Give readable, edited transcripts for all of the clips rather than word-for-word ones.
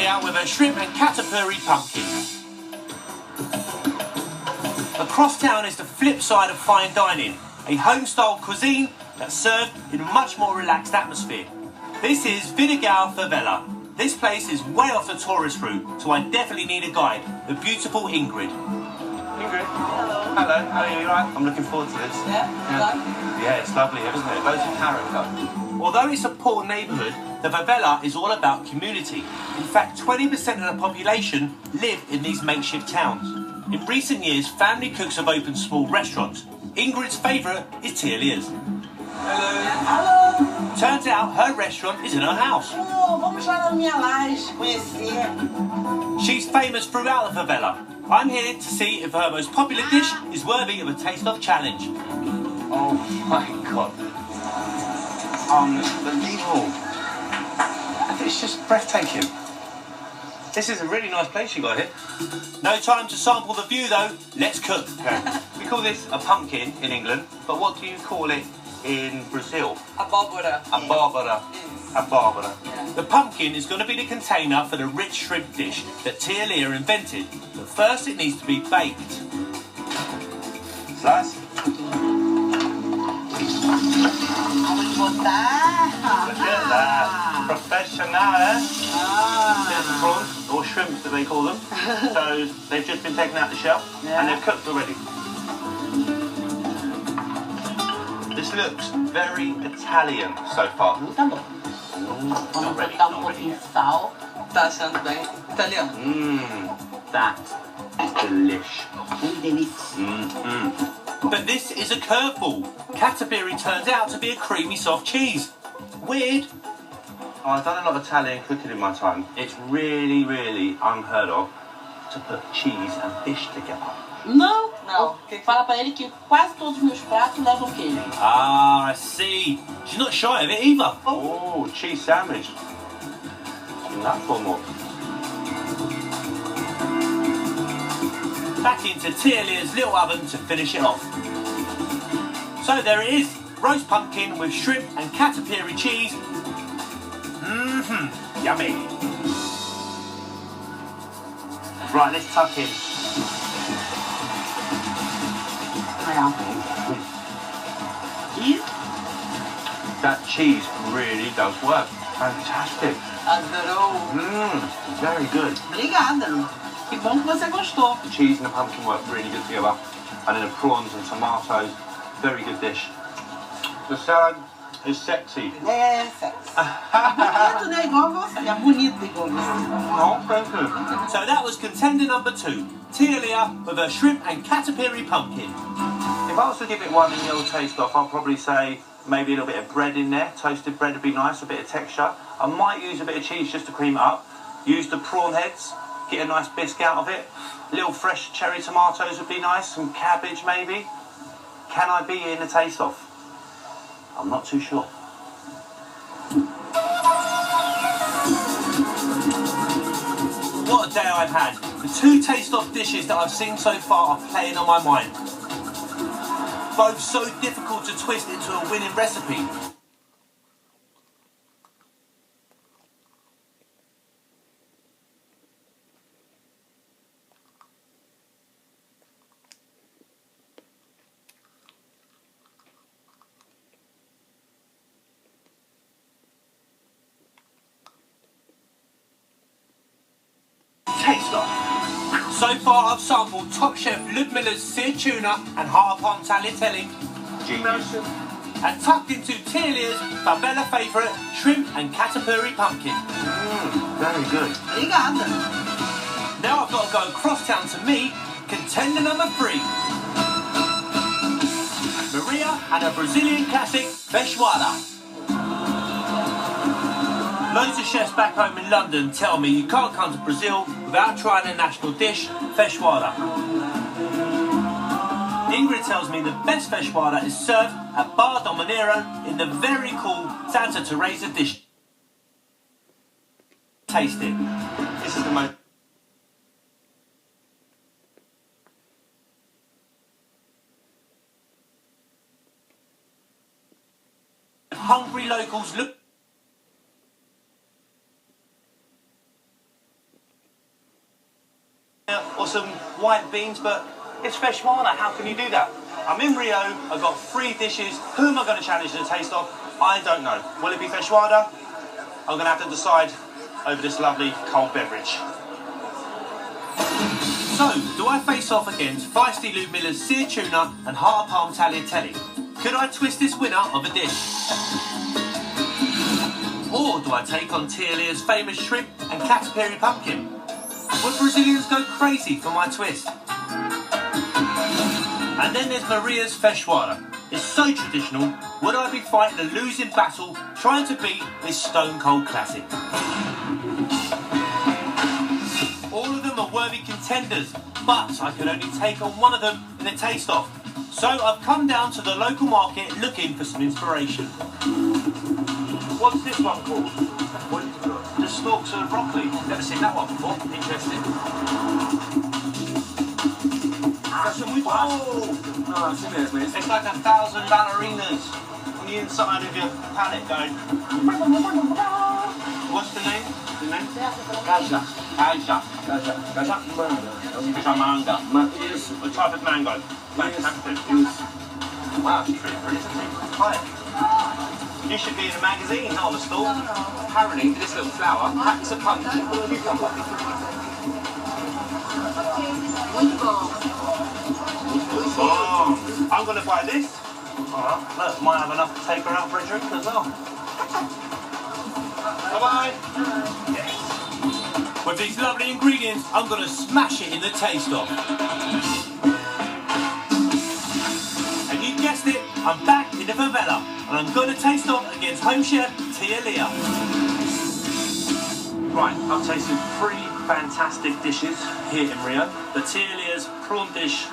Tilia with her shrimp and catapiry pumpkin. Across town is the flip side of fine dining, a home-style cuisine that's served in a much more relaxed atmosphere. This is Competicao Favela. This place is way off the tourist route, so I definitely need a guide, the beautiful Ingrid. Ingrid? Hello, how are you? Right? I'm looking forward to this. Yeah, it's lovely, isn't it? Loads of character. Although it's a poor neighbourhood, the favela is all about community. In fact, 20% of the population live in these makeshift towns. In recent years, family cooks have opened small restaurants. Ingrid's favourite is Tilia's. Alô! Turns out her restaurant is in her house. Oh, vamos lá na minha laje conhecer. She's famous throughout the favela. I'm here to see if her most popular dish is worthy of a taste-off challenge. Oh my god. Unbelievable. It's just breathtaking. This is a really nice place you got here. No time to sample the view though, let's cook. Okay. We call this a pumpkin in England, but what do you call it in Brazil? Abobora. Abobora. Abobora. The pumpkin is going to be the container for the rich shrimp dish that Tilia invented. But first it needs to be baked. Slice. Vamos botar. Look at that. Professional, eh? There's the prawns, or shrimps that they call them. So they've just been taken out the shell and they've cooked already. This looks very Italian so far. Tá bom. Vamos botar pouquinho de sal. Tá achando bem italiano? That is delish. Muito delícia. But this is a curveball. Catapiry turns out to be a creamy soft cheese. Weird. Oh, I've done a lot of Italian cooking in my time. It's really, really unheard of to put cheese and fish together. Não, Não. Fala pra ele que quase todos os meus pratos levam queijo. Ah, I see. She's not shy of it either. Oh, cheese sandwich. Enough or more? Back into Tilia's little oven to finish it off. So there it is. Roast pumpkin with shrimp and catapiry cheese. Yummy. Right, let's tuck in. E That cheese really does work. Fantastic. Adorou. Very good. obrigada. Que bom que você gostou. The cheese and the pumpkin work really good together. And then the prawns and tomatoes. Very good dish. The salad is sexy. É sexy. Bonito, né? Igual você. É bonito igual você. Oh, thank you. So that was contender number 2. Tilia with her shrimp and catapiry pumpkin. If I was to give it one nil taste off, I'd probably say maybe a little bit of bread in there. Toasted bread would be nice, a bit of texture. I might use a bit of cheese just to cream it up. Use the prawn heads, get a nice bisque out of it. Little fresh cherry tomatoes would be nice, some cabbage maybe. Can I be in the taste off? I'm not too sure. What a day I've had. The 2 taste-off dishes that I've seen so far are playing on my mind. Both so difficult to twist into a winning recipe. Taste off. So far I've sampled top chef Ludmila's seared tuna and harpon tagliatelle. Genius. And tucked into Tilia's favela favourite shrimp and catapiry pumpkin. Very good. Obrigada. Now I've got to go across town to meet contender number 3. Maria and her Brazilian classic feijoada. Loads of chefs back home in London tell me you can't come to Brazil without trying a national dish, feijoada. Ingrid tells me the best feijoada is served at Bar do Mineiro in the very cool Santa Teresa dish. Taste it. This is the most... Hungry locals look or some white beans, but it's feijoada. How can you do that? I'm in Rio, I've got 3 dishes. Who am I going to challenge to the taste of? I don't know. Will it be feijoada? I'm going to have to decide over this lovely cold beverage. So, do I face off against Feisty Luke Miller's seared tuna and heart of palm tagliatelle? Could I twist this winner of a dish? Or do I take on Tia Leah's famous shrimp and catupiry pumpkin? Would Brazilians go crazy for my twist? And then there's Maria's feijoada. It's so traditional, would I be fighting a losing battle trying to beat this stone cold classic? All of them are worthy contenders, but I can only take on one of them in a taste-off. So I've come down to the local market looking for some inspiration. What's this one called? The stalks of broccoli. Never seen that one before. Interesting. Oh! No, I've seen it, mate. It's like 1,000 ballerinas on the inside of your palate going. What's the name? Gaja. Manga. Isso. A type of mango. Fantastic. Wow, it's pretty, isn't it? Hi. You should be in a magazine, not on a stall. Apparently, this little flower packs a pumpkin with a cucumber. Oh, I'm going to buy this. Alright, look, might have enough to take her out for a drink as well. Bye-bye. Yes. With these lovely ingredients, I'm going to smash it in the taste-off. And you guessed it, I'm back in the favela, and I'm going to taste off against home chef Tia Leah. Right, I've tasted 3 fantastic dishes here in Rio. The Tia Leah's prawn dish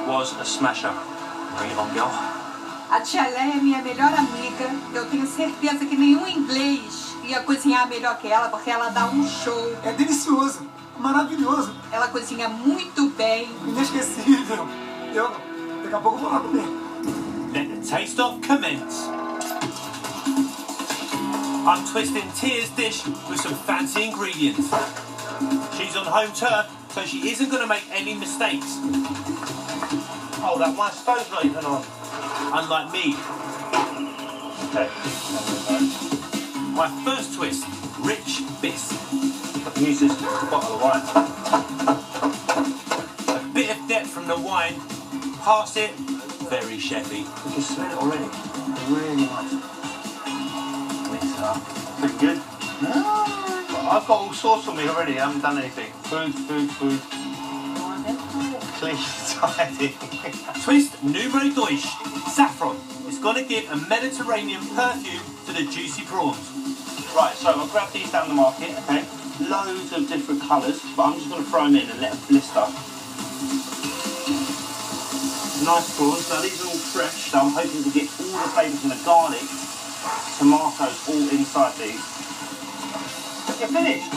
was a smasher. Bring it on, girl. A tia Leia é minha melhor amiga. Eu tenho certeza que nenhum inglês ia cozinhar melhor que ela, porque ela dá um show. É delicioso, maravilhoso, Ela cozinha muito bem. inesquecível. Daqui a pouco vou lá comer. Let the taste-off commence. I'm twisting Tia's dish with some fancy ingredients. She's on home turf, so she isn't going to make any mistakes. Oh, that my stove's not even on. Unlike me. Okay. My first twist, rich biss. I can use this bottle of wine. A bit of depth from the wine, pass it, very chefy. You can smell it already. Really nice. Mix it up. Pretty good. I've got all sauce on me already. I haven't done anything. Food. Clean, tidy. Twist numero dos, saffron. It's going to give a Mediterranean perfume to the juicy prawns. Right, so I'll grab these down the market, okay? Loads of different colours, but I'm just going to throw them in and let them blister. Nice prawns. Now these are all fresh, so I'm hoping to get all the flavours from the garlic, tomatoes all inside these. You're finished.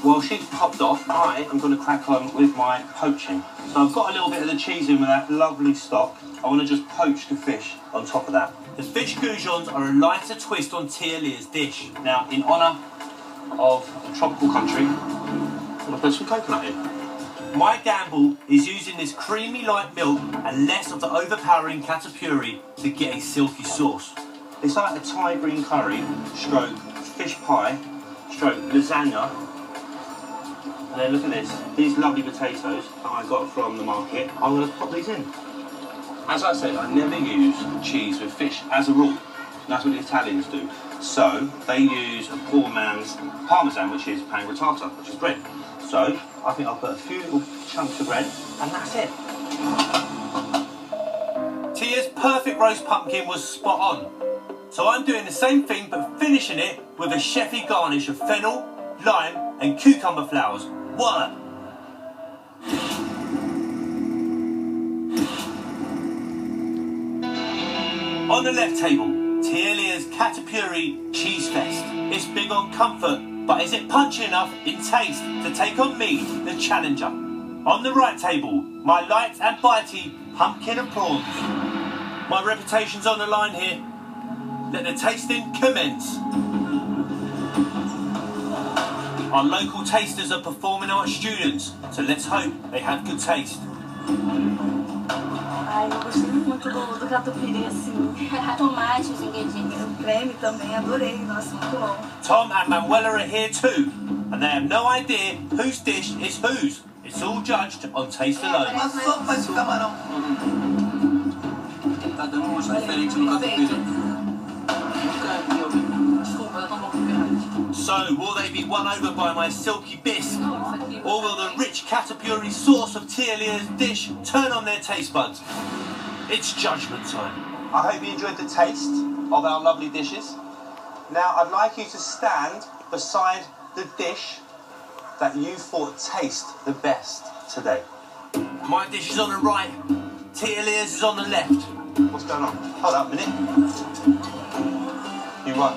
Well, she's popped off. I am going to crack on with my poaching. So I've got a little bit of the cheese in with that lovely stock. I want to just poach the fish on top of that. The fish goujons are a lighter twist on Tia Leah's dish. Now, in honour of a tropical country, I'm going to put some coconut in. My gamble is using this creamy light milk and less of the overpowering catupiry to get a silky sauce. It's like a Thai green curry, stroke fish pie, stroke lasagna. And then look at this, these lovely potatoes that I got from the market, I'm going to pop these in. As I said, I never use cheese with fish as a rule. That's what the Italians do. So they use a poor man's parmesan, which is pan grattata, which is bread. So I think I'll put a few little chunks of bread, and that's it. Tia's perfect roast pumpkin was spot on. So I'm doing the same thing but finishing it with a chefy garnish of fennel, lime and cucumber flowers. What? On the left table, Tia Leah's Catupiry Cheese Fest. It's big on comfort, but is it punchy enough in taste to take on me, the challenger? On the right table, my light and bitey pumpkin and prawns. My reputation's on the line here. Let the tasting commence. Our local tasters are performing arts students, so let's hope they have good taste. Ai, eu gostei muito do catupiry, assim. Tomate, os ingredientes. O creme também, adorei. Nossa, muito bom. Tom and Manuela are here too, and they have no idea whose dish is whose. It's all judged on taste alone. Uma sopa de camarão. Tá dando um gosto diferente no catupiry. Nunca vi alguém. Desculpa, eu tô um pouco grande. So, will they be won over by my silky bisque? Or will the rich catupiry sauce of Tielia's dish turn on their taste buds? It's judgment time. I hope you enjoyed the taste of our lovely dishes. Now, I'd like you to stand beside the dish that you thought tastes the best today. My dish is on the right, Tielia's is on the left. What's going on? Hold up a minute. You won.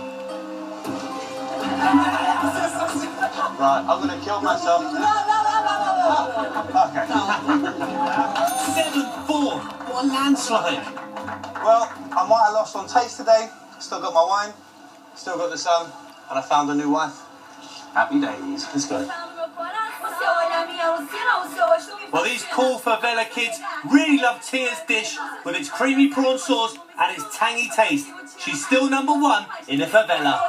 Right, I'm going to kill myself. Okay. 7-4. What a landslide. Well, I might have lost on taste today. Still got my wine, still got the sun, and I found a new wife. Happy days. Let's go. Well, these cool favela kids really love Tia's dish with its creamy prawn sauce and its tangy taste. She's still #1 in the favela.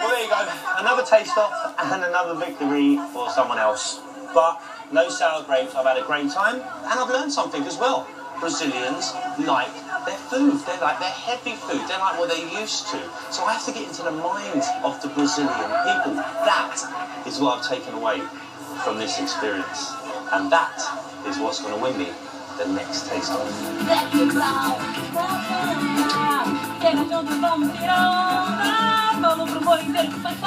Well, there you go. Another taste off and another victory for someone else. But no sour grapes. I've had a great time and I've learned something as well. Brazilians like their food. They like their heavy food. They like what they're used to. So I have to get into the mind of the Brazilian people. That is what I've taken away from this experience. And that is what's going to win me the next taste off. Chega junto, vamos, piranha. Vamos pro boi inteiro que faz